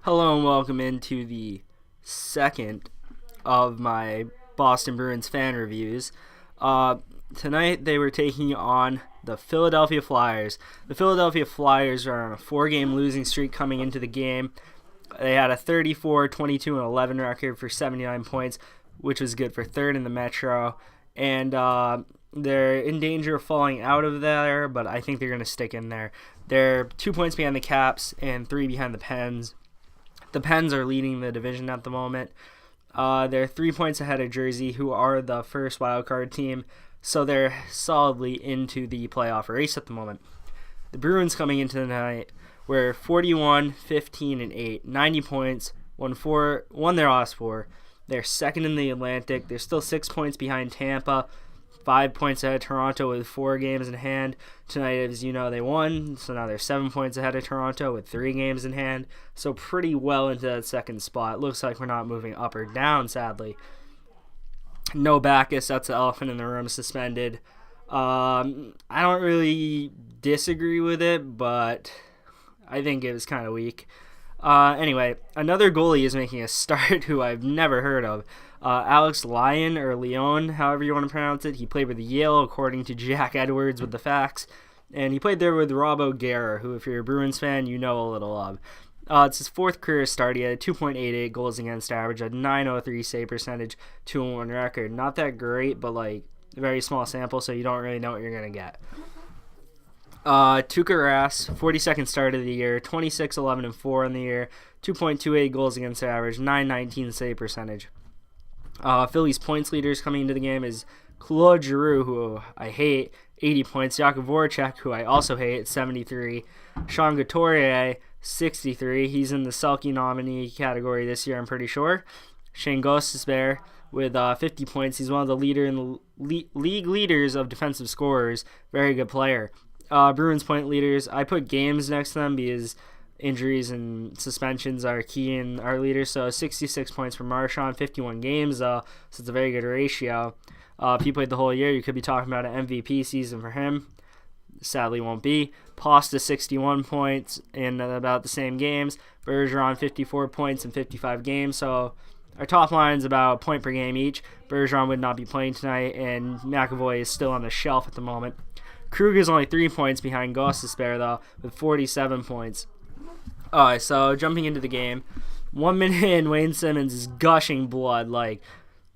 Hello and welcome into the second of my Boston Bruins fan reviews. Tonight they were taking on the Philadelphia Flyers. The Philadelphia Flyers are on a 4-game losing streak coming into the game. They had a 34, 22, and 11 record for 79 points, which was good for third in the Metro. And they're in danger of falling out of there, but I think they're going to stick in there. They're 2 points behind the Caps and 3 behind the Pens. The Pens are leading the division at the moment. They're 3 points ahead of Jersey, who are the first wildcard team, so they're solidly into the playoff race at the moment. The Bruins coming into the night were 41, 15, and 8, 90 points, won their last 4. They're second in the Atlantic. They're still 6 points behind Tampa, 5 points ahead of Toronto with 4 games in hand. Tonight, as you know, they won, so now they're 7 points ahead of Toronto with 3 games in hand. So pretty well into that second spot. Looks like we're not moving up or down, sadly. No Backus, that's the elephant in the room, suspended. I don't really disagree with it, but I think it was kind of weak. Anyway, another goalie is making a start who I've never heard of. Alex Lyon, or Leon, however you want to pronounce it. He played with Yale, according to Jack Edwards with the facts. And he played there with Rob O'Gara, who, if you're a Bruins fan, you know a little of. It's his 4th career start. He had a 2.88 goals against average, a 903 save percentage, 2-1 record. Not that great, but a very small sample, so you don't really know what you're going to get. Tuukka Rask, 42nd start of the year, 26, 11, and 4 in the year, 2.28 goals against average, 919 save percentage. Philly's points leaders coming into the game is Claude Giroux, who I hate, 80 points. Jakub Voracek, who I also hate, 73. Sean Couturier, 63. He's in the Selke nominee category this year, I'm pretty sure. Shane Gostisbehere with 50 points. He's one of the league leaders of defensive scorers. Very good player. Bruins point leaders, I put games next to them because injuries and suspensions are key in our leaders. So 66 points for Marchand, 51 games, so it's a very good ratio. If he played the whole year, you could be talking about an MVP season for him. Sadly, won't be. Pasta, 61 points in about the same games. Bergeron, 54 points in 55 games. So our top line's about a point per game each. Bergeron would not be playing tonight, and McAvoy is still on the shelf at the moment. Krug is only 3 points behind Gostisbehere, though, with 47 points. Alright, so jumping into the game. 1 minute in, Wayne Simmonds is gushing blood,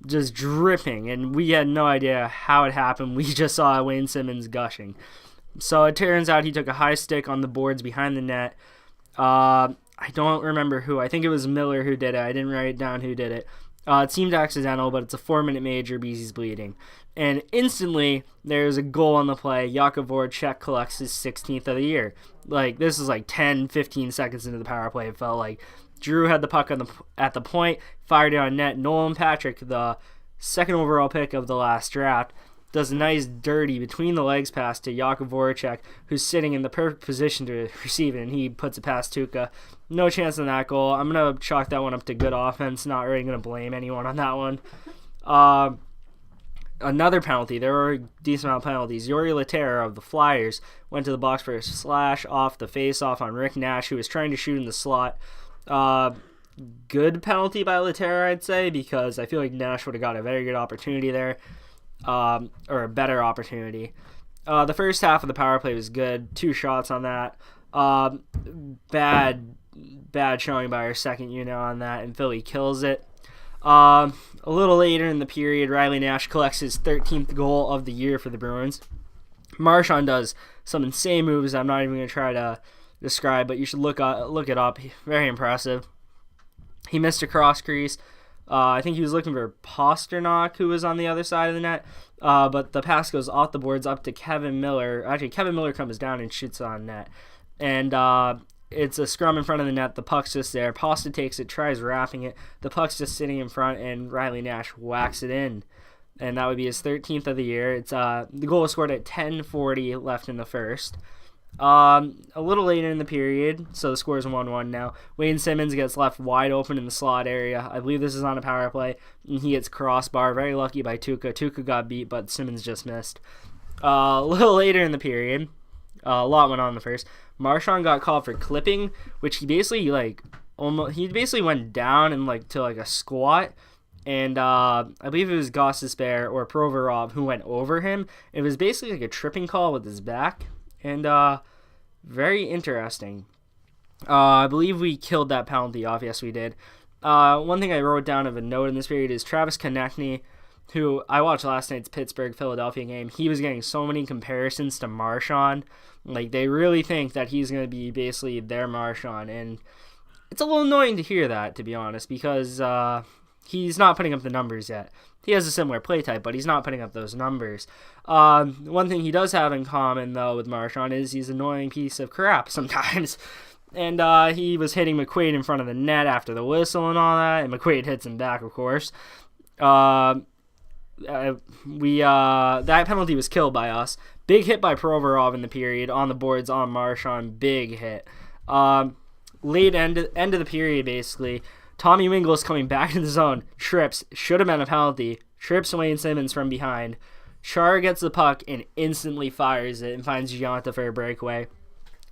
just dripping, and we had no idea how it happened. We just saw Wayne Simmonds gushing. So it turns out he took a high stick on the boards behind the net. I don't remember who. I think it was Miller who did it. I didn't write down who did it. It seemed accidental, but it's a 4-minute major because he's bleeding. And instantly, there's a goal on the play. Jakub Voracek collects his 16th of the year. This is 10, 15 seconds into the power play. It felt like Drew had the puck at the point, fired it on net. Nolan Patrick, the 2nd overall pick of the last draft, does a nice dirty between the legs pass to Jakub Voracek, who's sitting in the perfect position to receive it, and he puts it past Tuukka. No chance on that goal. I'm going to chalk that one up to good offense. Not really going to blame anyone on that one. Another penalty. There were a decent amount of penalties. Yuri Laterra of the Flyers went to the box for a slash off the face-off on Rick Nash, who was trying to shoot in the slot. Good penalty by Laterra, I'd say, because I feel like Nash would have got a very good opportunity there. Or a better opportunity. The first half of the power play was good. 2 shots on that. Bad showing by our second unit on that, and Philly kills it. A little later in the period, Riley Nash collects his 13th goal of the year for the Bruins. Marchand does some insane moves I'm not even going to try to describe, but you should look it up. Very impressive. He missed a cross crease. I think he was looking for Pasternak, who was on the other side of the net. But the pass goes off the boards up to Kevin Miller. Actually, Kevin Miller comes down and shoots on net. And it's a scrum in front of the net. The puck's just there. Pasta takes it, tries wrapping it. The puck's just sitting in front, and Riley Nash whacks it in. And that would be his 13th of the year. It's the goal was scored at 10:40 left in the first. A little later in the period, so the score is 1-1 now. Wayne Simmonds gets left wide open in the slot area. I believe this is on a power play, and he gets crossbar. Very lucky by Tuukka. Tuukka got beat, but Simmonds just missed. A little later in the period, a lot went on in the first. Marchand got called for clipping, which he basically he basically went down and like to like a squat, and I believe it was Gostisbehere or Provorov who went over him. It was basically like a tripping call with his back, and very interesting. I believe we killed that penalty off. Yes, we did. One thing I wrote down of a note in this period is Travis Konechny, who I watched last night's Pittsburgh-Philadelphia game. He was getting so many comparisons to Marchand. Like, they really think that he's going to be basically their Marchand, and it's a little annoying to hear that, to be honest, because he's not putting up the numbers yet. He has a similar play type, but he's not putting up those numbers. One thing he does have in common, though, with Marchand is he's an annoying piece of crap sometimes. And he was hitting McQuaid in front of the net after the whistle and all that, and McQuaid hits him back, of course. That penalty was killed by us. Big hit by Provorov in the period on the boards on Marchand. Big hit. Late end of the period, basically. Tommy Wingels coming back in the zone. Trips. Should have been a penalty. Trips Wayne Simmons from behind. Char gets the puck and instantly fires it and finds Gionta for a breakaway.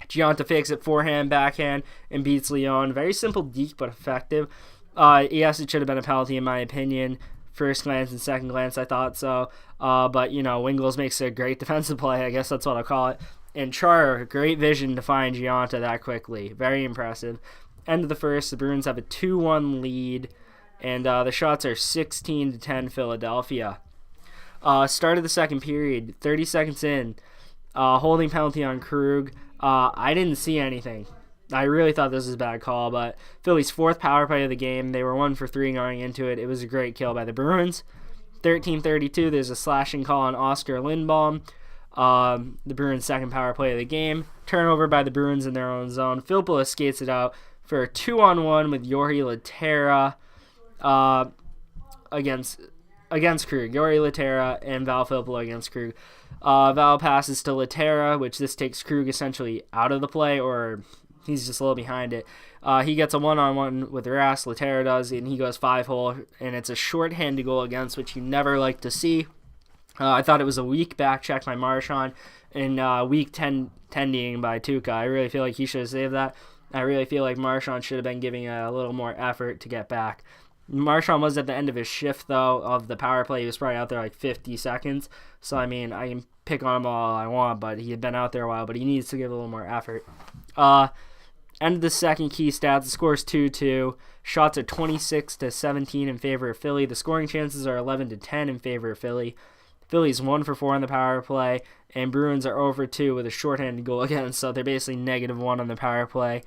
Gionta fakes it forehand, backhand, and beats Leon. Very simple deke, but effective. Yes, it should have been a penalty in my opinion. First glance and second glance, I thought so. But, Wingels makes a great defensive play. I guess that's what I'll call it. And Char, great vision to find Gionta that quickly. Very impressive. End of the first, the Bruins have a 2-1 lead. And the shots are 16-10 Philadelphia. Start of the second period, 30 seconds in. Holding penalty on Krug. I didn't see anything. I really thought this was a bad call, but Philly's fourth power play of the game. They were 1 for 3 going into it. It was a great kill by the Bruins. 13:32, there's a slashing call on Oscar Lindblom. The Bruins' second power play of the game. Turnover by the Bruins in their own zone. Filppula skates it out for a 2-on-1 with Jori Lehtera against Krug. Jori Lehtera and Val Filppula against Krug. Val passes to Lehtera, which this takes Krug essentially out of the play, or he's just a little behind it. He gets a one-on-one with Rask, Lehtera does, and he goes 5-hole, and it's a shorthanded goal against, which you never like to see. I thought it was a weak back check by Marchand and weak tending by Tuukka. I really feel like he should have saved that. I really feel like Marchand should have been giving a little more effort to get back. Marchand was at the end of his shift, though, of the power play. He was probably out there like 50 seconds. So, I mean, I can pick on him all I want, but he had been out there a while, but he needs to give a little more effort. End of the second, key stats. The score is 2-2. Shots are 26-17 in favor of Philly. The scoring chances are 11-10 in favor of Philly. Philly's 1 for 4 on the power play, and Bruins are 0 for 2 with a shorthanded goal against, so they're basically -1 on the power play.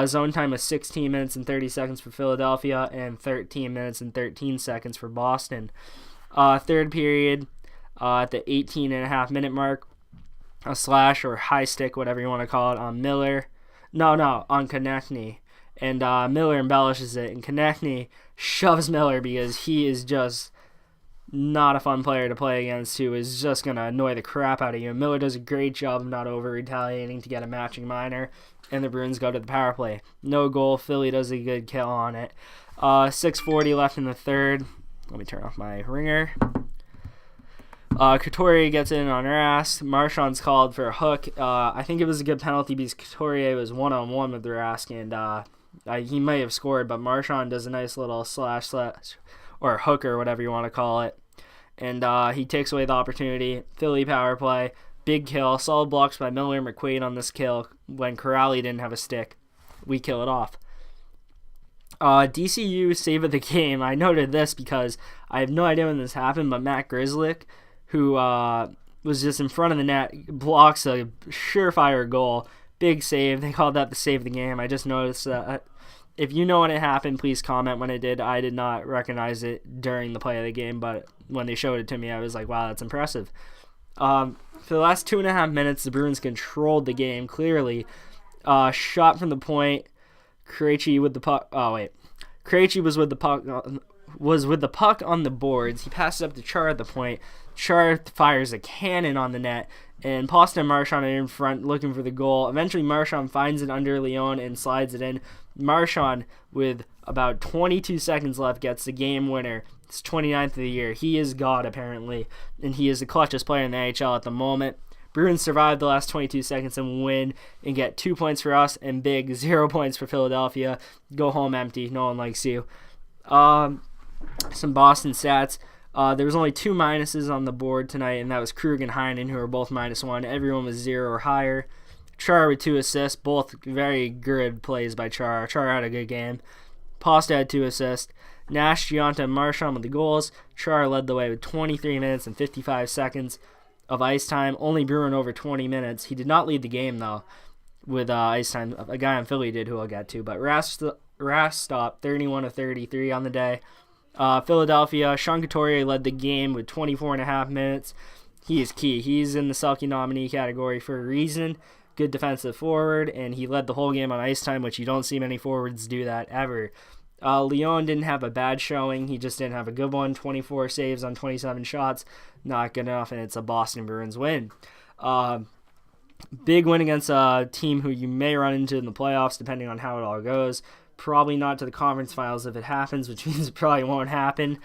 Zone time is 16 minutes and 30 seconds for Philadelphia and 13 minutes and 13 seconds for Boston. Third period, at the 18.5-minute mark, a slash or high stick, whatever you want to call it, on Miller. On Konechny. And Miller embellishes it, and Konechny shoves Miller because he is just not a fun player to play against, who is just going to annoy the crap out of you. Miller does a great job of not over-retaliating to get a matching minor, and the Bruins go to the power play. No goal. Philly does a good kill on it. 6:40 left in the third. Let me turn off my ringer. Couturier gets in on Rask. Marchand's called for a hook. I think it was a good penalty because Couturier was one-on-one with Rask, and he may have scored, but Marchand does a nice little slash or hook or whatever you want to call it. And he takes away the opportunity. Philly power play. Big kill. Solid blocks by Miller and McQuaid on this kill when Corrali didn't have a stick. We kill it off. DCU save of the game. I noted this because I have no idea when this happened, but Matt Grzelcyk, who was just in front of the net, blocks a surefire goal. Big save. They called that the save of the game. I just noticed that. If you know when it happened, please comment when it did. I did not recognize it during the play of the game, but when they showed it to me, I was like, wow, that's impressive. For the last 2.5 minutes, the Bruins controlled the game clearly. Shot from the point. Krejci with the puck. Krejci was with the puck on the boards. He passes up to Char at the point. Char fires a cannon on the net, and Pasta and Marchand are in front looking for the goal. Eventually, Marchand finds it under Leon and slides it in. Marchand, with about 22 seconds left, gets the game winner. It's 29th of the year. He is God, apparently, and he is the clutchest player in the NHL at the moment. Bruins survive the last 22 seconds and win and get 2 points for us and big 0 points for Philadelphia. Go home empty. No one likes you. Some Boston stats. There was only 2 minuses on the board tonight, and that was Krug and Heinen, who were both -1. Everyone was 0 or higher. Char with 2 assists, both very good plays by Char. Char had a good game. Pasta had 2 assists. Nash, Gianta, and Marchand with the goals. Char led the way with 23 minutes and 55 seconds of ice time. Only Bruin over 20 minutes. He did not lead the game, though, with ice time. A guy on Philly did, who I'll get to. But Rask stopped 31 of 33 on the day. Philadelphia, Sean Couturier led the game with 24.5 minutes. He is key. He's in the Selke nominee category for a reason. Good defensive forward, and he led the whole game on ice time, which you don't see many forwards do that ever. Leon didn't have a bad showing. He just didn't have a good one. 24 saves on 27 shots. Not good enough, and it's a Boston Bruins win. Big win against a team who you may run into in the playoffs, depending on how it all goes. Probably not to the conference finals if it happens, which means it probably won't happen.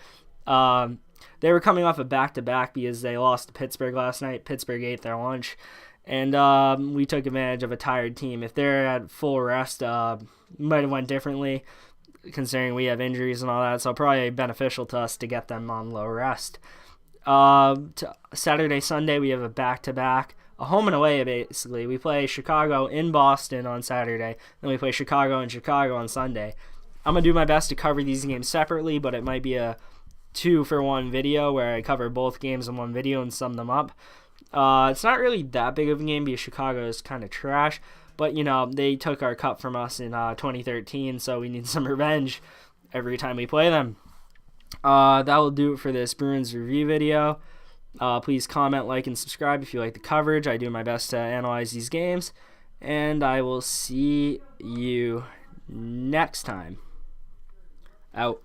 They were coming off a back-to-back because they lost to Pittsburgh last night. Pittsburgh ate their lunch. And we took advantage of a tired team. If they're at full rest, might have went differently, considering we have injuries and all that. So probably beneficial to us to get them on low rest. Saturday, Sunday, we have a back-to-back, a home and away basically. We play Chicago in Boston on Saturday, then we play Chicago in Chicago on Sunday. I'm going to do my best to cover these games separately, but it might be a 2-for-1 video where I cover both games in one video and sum them up. It's not really that big of a game because Chicago is kind of trash, but they took our cup from us in 2013, so we need some revenge every time we play them. That will do it for this Bruins review video. Please comment, like, and subscribe if you like the coverage. I do my best to analyze these games, and I will see you next time. Out.